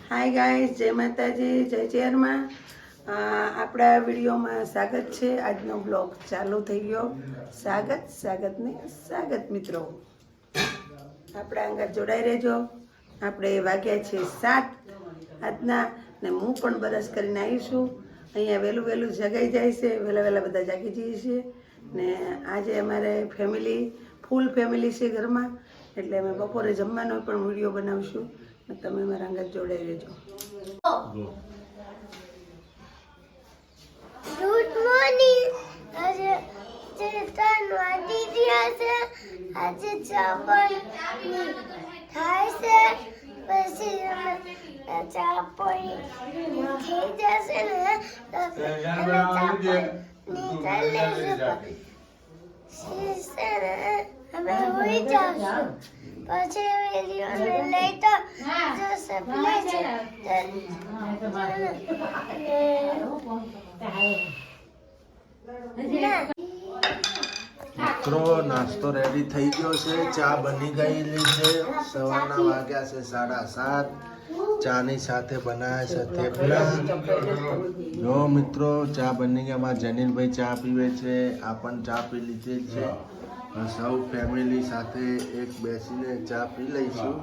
Hi guys, જય માતાજી, જય ચેરમાં. આપણા વિડીયોમાં સ્વાગત છે. આજનો બ્લોગ ચાલુ થઈ ગયો. સ્વાગત મિત્રો, આપણા અંગત જોડાઈ રહેજો. આપણે વાગ્યા છે 7 આજના ને હું પણ બરસ કરીને આવીશું. અહીંયા વહેલું જગાઈ જાય છે, વહેલા બધા જાગી જઈએ છીએ. ને આજે અમારે ફૂલ ફેમિલી છે ઘરમાં, એટલે અમે બપોરે જમવાનો પણ વિડીયો બનાવશું. તમે મારા અંગત જોડાઈ રહેજો. Good morning. આજે 3 વાગી ગયા છે. આજે ચા પણ થાય છે. પછી ચા પણ થઈ જશે ને તો ચા પણ નીકળી લેશે. હવે હોઈ જાશું. પછી વિડીયો લઈ તો જશે મિત્રો, નાસ્તો રેડી થઈ ગયો છે. ચા બની ગયેલી છે. સવારના વાગ્યા છે 7:30. ચાની સાથે બનાવ્યા છે થેપલા. જો મિત્રો, ચા બની ગયા. અમારા જનીલભાઈ ચા પીવે છે. આ પણ ચા પી લીધી છે. સૌ ફેમિલી સાથે એક બેસીને ચા પી લઈશું.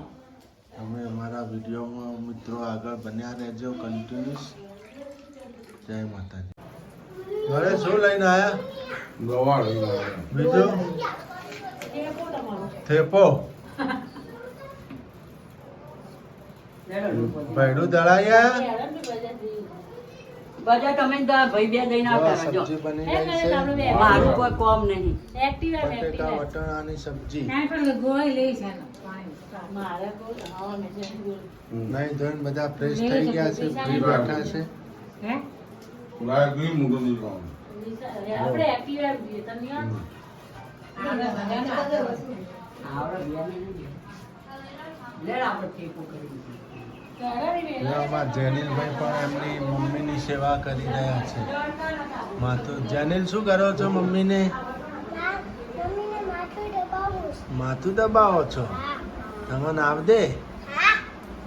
તમે અમારા વિડીયોમાં મિત્રો આગળ બન્યા રહેજો કન્ટિન્યુઅસ. જય માતાજી. ઘરે શું લઈને આવ્યા? બીજું થેપો ભેડું દળાયા. બજા તમે ભાઈ બે દઈને આવતા રહેજો. સબ્જી બની ગઈ છે. મારું કોઈ કોમ નહીં. બટેકા વટાણાની સબ્જી. નહીં ધોઈને બધા ફ્રેશ થઈ ગયા છે. ફ્રી બેઠા છે. જેનિલભાઈ પણ એમની મમ્મીની સેવા કરી રહ્યા છે. જેનિલ, શું કરો છો? મમ્મીને માથું દબાવો છો? તમને આવડે?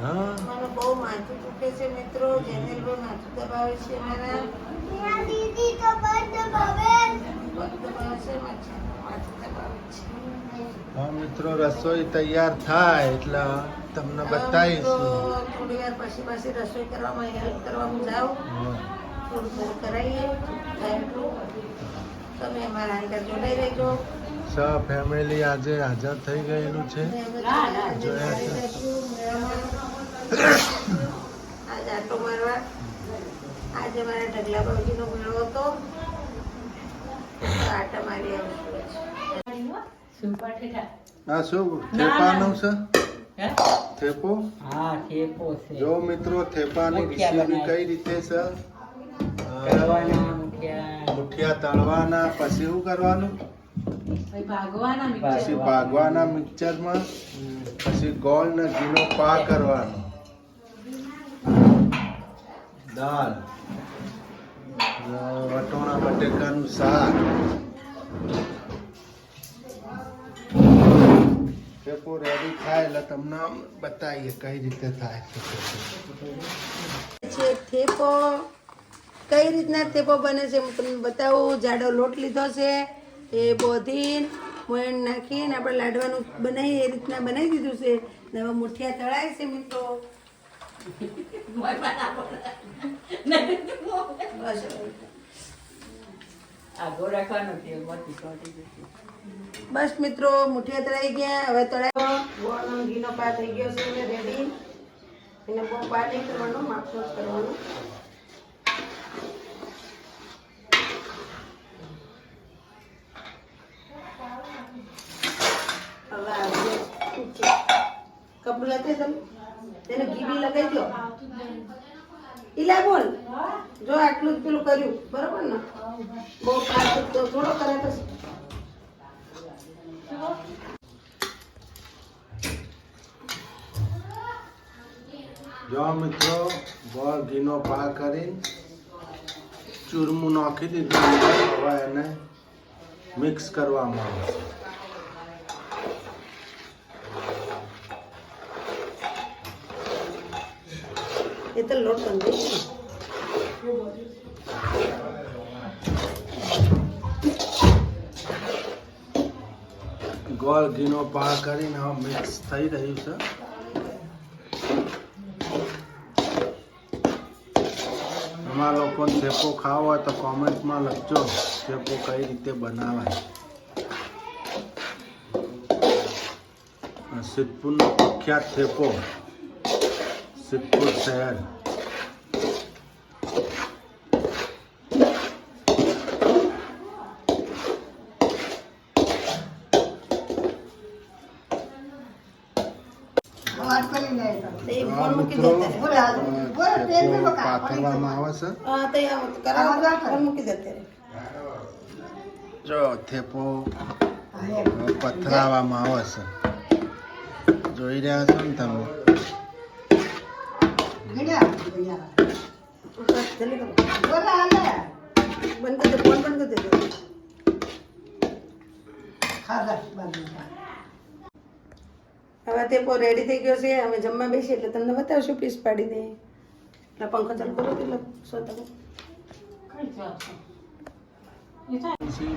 હા, બહુ માથું દુખે છે મિત્રો. જેનિલભાઈ માથું દબાવે છે. મારા દીદી તો બંધ દબાવે છે. હા મિત્રો, રસોઈ તૈયાર થાય એટલે તમને બતાવીશું. થોડી વાર પછી રસોઈ કરવામાં હેલ્પ કરવામાં જાઓ. થોડું કરાવીએ. તમે અમારા અંદર જોડાઈ રહેજો. ફેમિલી આજે હાજર થઈ ગયેલું છે. જોયા છે. આજે આટો મારવા. આજે મારા ઢગલા બાબજીનો મેળો હતો. આટા મારી આ શું થેપાનું છે? થેપો? હા, થેપો છે. જો મિત્રો, થેપાની રેસીપી કઈ રીતે છે? મુઠિયા તળવાના, પછી શું કરવાનું? પછી ભાગવાના મિક્સરમાં, પછી ગોળ ને ઘીનો પા કરવાનો. દાળ, વટોણા બટેકાનું શાક. થેપો રેડી થાય એટલે તમને બતાવીએ કઈ રીતે થાય છે. થેપો કઈ રીતના થેપો બને છે હું તમને બતાવું. જાડો લોટ લીધો છે, એ બોધીને મોયણ નાખીને આપણે લાડવાનું બનાવીએ એ રીતના બનાવી દીધું છે. ને હવે મુઠિયા તળાય છે મિત્રો. બસ મિત્રો, મુઠિયા તળાઈ ગયા. હવે તળાય ગોળનો ઘીનો પા થઈ ગયો છે રેડી. એને બહુ પા નહીં કરવાનો, માપનો જ કરવાનો. કપડું લાગે તમે તેને ઘી બી લગાવી દો. ઈલા બોલ, જો આટલું જ પેલું કર્યું બરોબર ને? બહુ પાછું તો થોડો કરે પછી. જો મિત્રો, ગોળ ઘીનો પા કરીને ચૂરમું નાખી દીધું. હવે એને મિક્સ કરવામાં આવે છે. નીકળ લોટ બંધ ગોળ ઘીનો પાક કરીને હવે મિક્સ થઈ રહ્યું છે. તમારા લોકોને થેપો ખાવો હોય તો કોમેન્ટમાં લખજો થેપો કઈ રીતે બનાવાય. સિદ્ધપુરનો પ્રખ્યાત થેપો, સિદ્ધપુર શહેર. મિત્રો થેપો પાથરવામાં આવે છે. હા તો કરાવો મૂકી દે અત્યારે. જો થેપો પથરાવામાં આવે છે, જોઈ રહ્યા છો ને તમે. બંધ કરી દે, ફોન બંધ કરી દે. હવે તે રેડી થઈ ગયો છે. અમે જમવા બેસીએ એટલે તમને બતાવશું, પીસ પાડી દઈએ. એટલે પંખો ચાલુ કરો એટલે તમે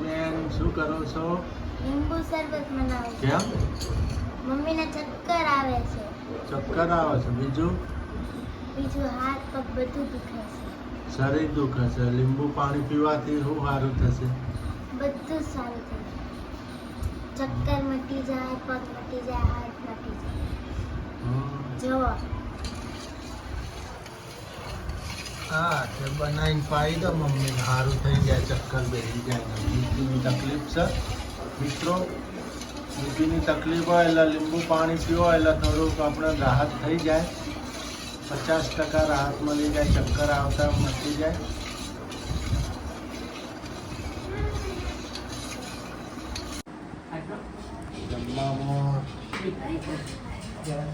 બેન શું કરો છો? લીંબુ શરબત બનાવું. કેમ મમ્મીને ચક્કર આવે છે. ચક્કર આવે છે? બીજું બીજું હાથ પગ બધું દુખાય છે. શરીર દુખે છે. લીંબુ પાણી પીવાથી શું સારું થશે? બધું જ સારું થઈ જાય. ચક્કર મટી જાય, પગ મટી જાય, હાથ મટી જાય. જો હા તે બનાવીને પાઈ દો મમ્મીને, સારું થઈ જાય. ચક્કર બેસી જાય. બીપીની તકલીફ છે મિત્રો, બીપીની તકલીફ હોય એટલે લીંબુ પાણી પીવો એટલે થોડુંક આપણે રાહત થઈ જાય. 50% રાહત મળી જાય. ચક્કર આવતા મટી જાય. જમવામાં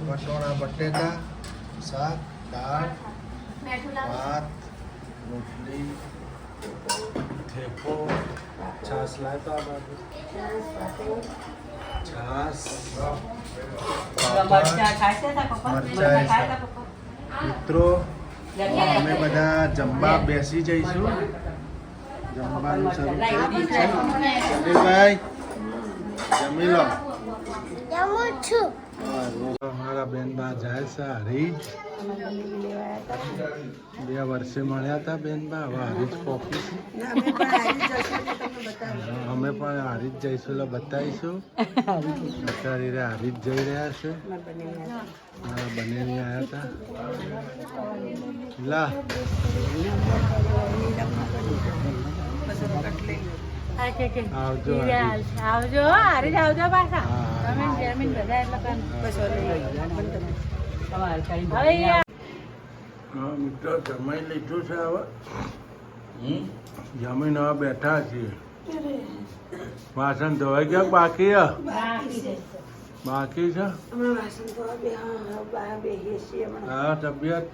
બટોણા બટેટા, શાક, દાળ, ભાત, રોટલી, થેપો, છાશ લાવતા આ બાજુ, છાશ, મરચાં ખાશે તા પપ્પા? મરચાં. ખાય તા પપ્પા? મિત્રો અમે બધા જમવા બેસી જઈશું. જમવાનું શરૂ કરી દીધું છે. સલીલભાઈ જમી લો. જમું છું. અમારા બેન બા જાય છે હરીજ. 2 વર્ષે મળ્યા હતા બેન બા, હવે હરીજ પોકી છે. અમે પણ હરીજ જઈશું એટલે બતાવીશું. અત્યારે હરીજ જઈ રહ્યા છે. મારા બનેવી આવ્યા હતા. લા આવજો હરીજ. આવજો હારી આવજો પાછા. હા. જમીન જમીન બધા એટલે તમારે કરી દો. હવે હા મિત્રો જમાઈ લીધું છે. હવે જમીન હવે બેઠા છીએ. વાસણ ધોવાઈ ગયા? બાકી બાકી છે. હમણાં વાસણ ધોવા બેસીએ છીએ. હા તબિયત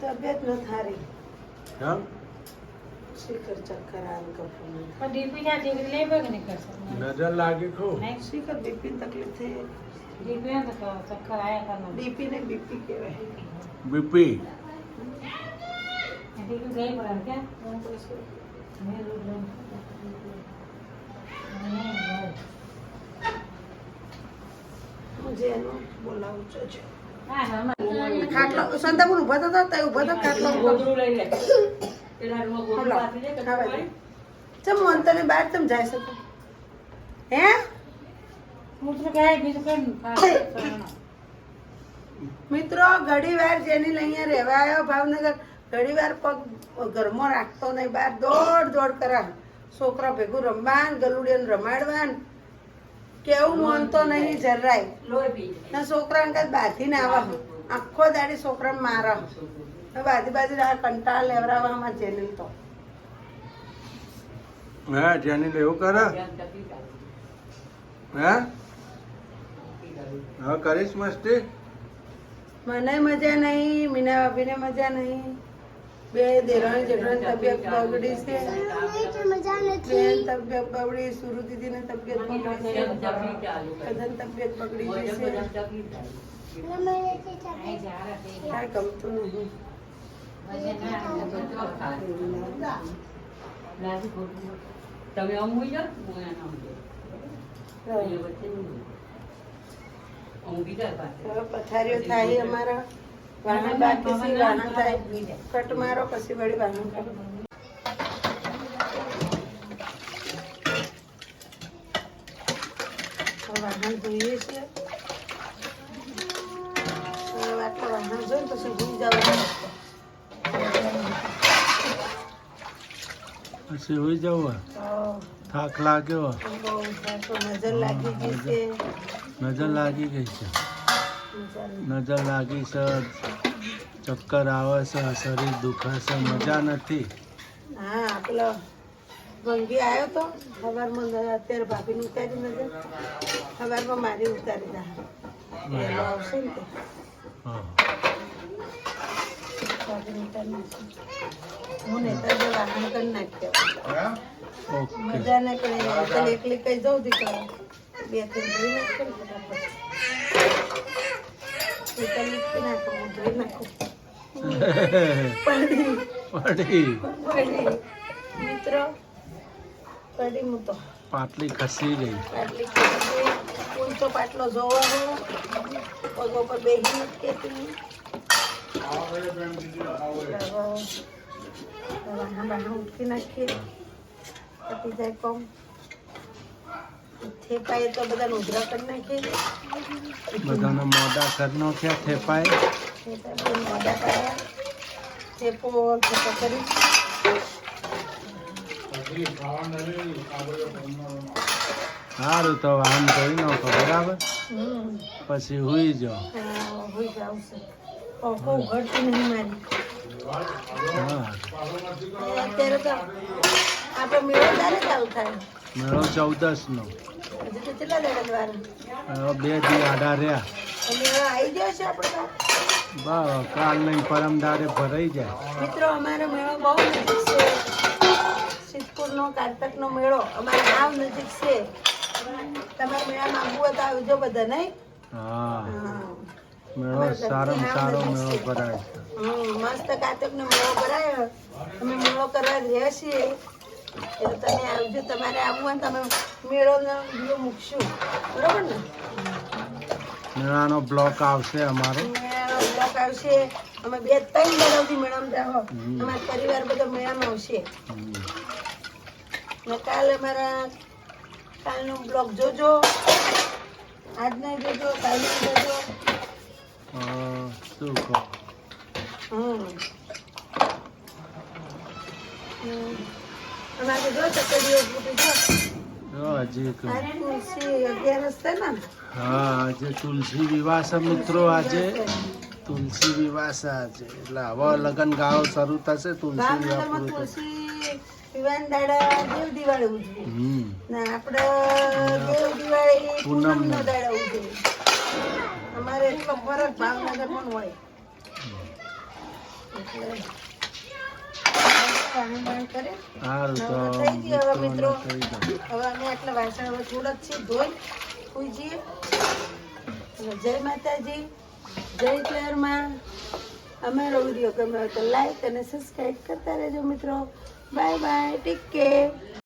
તબિયત ન થારી. કેમ? શીખર ચક્કર આવે, કફમાં. ડીપી ના ટીવી લઈ બગ નહીં કરશે. નજર લાગી ખૂબ. શીખર બીપી તકલીફ થઈ. ડીપી તો ચક્કર આયા હતા. બીપી ને બીપી કહેવાય. બીપી ડીપી ગઈ પડે ક્યાં હું જેનું બોલાવું છું. હા ખાટલો સંતાપુર ઉભા થતા હતા, ઉભા થતા ખાટલો ગોદડું લઈ લે. પેલા રૂમમાં ગોદડું પાથરી દે, કશું ખાવા દે. પાણી. ચમ અંતરે બહાર ચમ જાય શકો? હે મૂત્ર કાંઈ બીજું કઈ મિત્રો ઘડી વાર જેની લઈ અહીંયા રહેવા આવ્યો ભાવનગર, ઘડી વાર પગ ઘરમાં રાખતો નહીં, બહાર દોડ દોડ કરા. છોકરા ભેગું રમવાન, ગલુડિયાને રમાડવાન, કેવું માનતો નહીં જરાય. લોહી પી જાય. ના છોકરાને કઈ બાંધીને આવા, આખો દાડી છોકરાને મારા. બાજી બાજી કંટાળ લેવડાવવામાં જેની તો હે જેની લેવું કરે? જેમ તકલીફ આવે. હે હવે કરીશ મસ્તી? મને મજા નહીં, મીના ભાભીને મજા નહીં. બે દેરાણી જેઠાણી તબિયત બગડી છે. મજા નથી. બેન તબિયત બગડી, સુરુ દીદીને તબિયત બગડી છે. જેમ તકલીફ ચાલુ કરે. કદન તબિયત બગડી મોઢે ગઈ છે. બધા તકલીફ થાય. કાંઈ ગમતું નહીં. તમે આમ હોઈ જાઓ હું એના આમ જાઉં. એ વચ્ચે નહીં જાઉં. આમ બીજા પાસે હવે પથારીઓ થાય અમારા વાહન બાકી છે, વાહન થાય કટ મારો પછી વળી વાહન કરો. હવે વાહન ધોઈએ છીએ. હવે આટલા વાહન જોઈને પછી ભૂલી જાવ પછી હોઈ જવું થાક લાગ્યો બહુ નજર લાગી ગઈ છે. નજર લાગી ગઈ છે નજર નજર લાગી છે ચક્કર આવે છે શરીર દુખે છે મજા નથી હા પેલો ભંગી આવ્યો તો સવારમાં અત્યારે ભાભીને ઉતારી નજર સવારમાં મારી ઉતારી દા એનો આવશે ને તે હા ભાભીને ઉતારી નાખશે. હું નેતા જો વાહન કરી નાખ્યો ઓકે મજા ના કરે એકલી એકલી કઈ જવું દીકરા બે ત્રણ ધોઈ નાખશે ને ફટાફટ એકલી મૂકી નાખો હું ધોઈ નાખું પડી પડી પડી મિત્રો પડી હું તો પાટલી ખસી ગઈ આટલી ખુશી ઊંચો પાટલો જોવાનો પગો પર બેસી નથી કેતી ઉઠી નાખીએ પતી જાય કોમ થેપાએ તો બધાને ઉધરા કરી નાખીએ બધાને મોઢા કરી નાખ્યા થેપાય મોઢા પાડ્યા થેપો થેપો કરી સારું તો આમ જોઈ નાખો બરાબર પછી હુઈ જાઓ હોઈ જાવ છે પંખો ઉઘડતી નહીં મારી હા અત્યારે તો આપણે મેળો ત્યારે ચાલુ થાય મેળો 14 નો હજી તો કેટલા દાડા દ્વારા હવે 2 દી આડા રહ્યા મેળો આવી ગયો છે આપણે તો. બસ કાલ નહીં પરમ દાડે ભરાઈ જાય મિત્રો અમારો મેળો બહુ નજીક છે સિદ્ધપુરનો કારતકનો મેળો અમારે ગામ નજીક છે તમારે મેળામાં આવવું હોય તો આવજો બધા નહીં હા હા. મેળો સારામાં સારો મેળો ભરાય છે મસ્ત કારતકનો મેળો ભરાયો અમે મેળો કરવા રહ્યા છીએ એટલે તમે આવજો તમારે આવવું હોય ને તમે મેળોનો વિડીયો મૂકશું બરોબર ને મેળાનો બ્લોક આવશે અમારો મેળાનો બ્લોક આવશે અમે 2-3 દાડા સુધી મેળામાં જાઓ અમારો પરિવાર બધો મેળામાં આવશે ને કાલે અમારા કાલનો બ્લોગ જોજો આજનો જોજો કાલનો જોજો શું કહો અમારે જો ચકડીઓ ફૂટી જો જો હજી એક આજે તુલસી 11 છે ને હા આજે તુલસી વિવાહ છે મિત્રો આજે તુલસી વિવાહ છે આજે એટલે હવે લગન ગાળો શરૂ થશે તુલસી વિવાહ ભાવનગરમાં પૂરું થશે તુલસી વિવાન દાડા દેવ દિવાળી ઉજવી ને આપણે દેવ દિવાળી પૂનમનો દાડા ઉજવી અમારે એટલો ફરક ભાવનગર પણ હોય એટલે પાણી બાણી કરે સારું તો થઈ ગયું હવે મિત્રો થઈ ગયું હવે અમે આટલા વાસણ હવે થોડા જ છે ધોઈ સુઈ જઈએ જય માતાજી જય ત્યારમાં અમારો વિડીયો ગમ્યો હોય તો લાઈક અને સબસ્ક્રાઈબ કરતા રહેજો મિત્રો બાય બાય ટેક કેર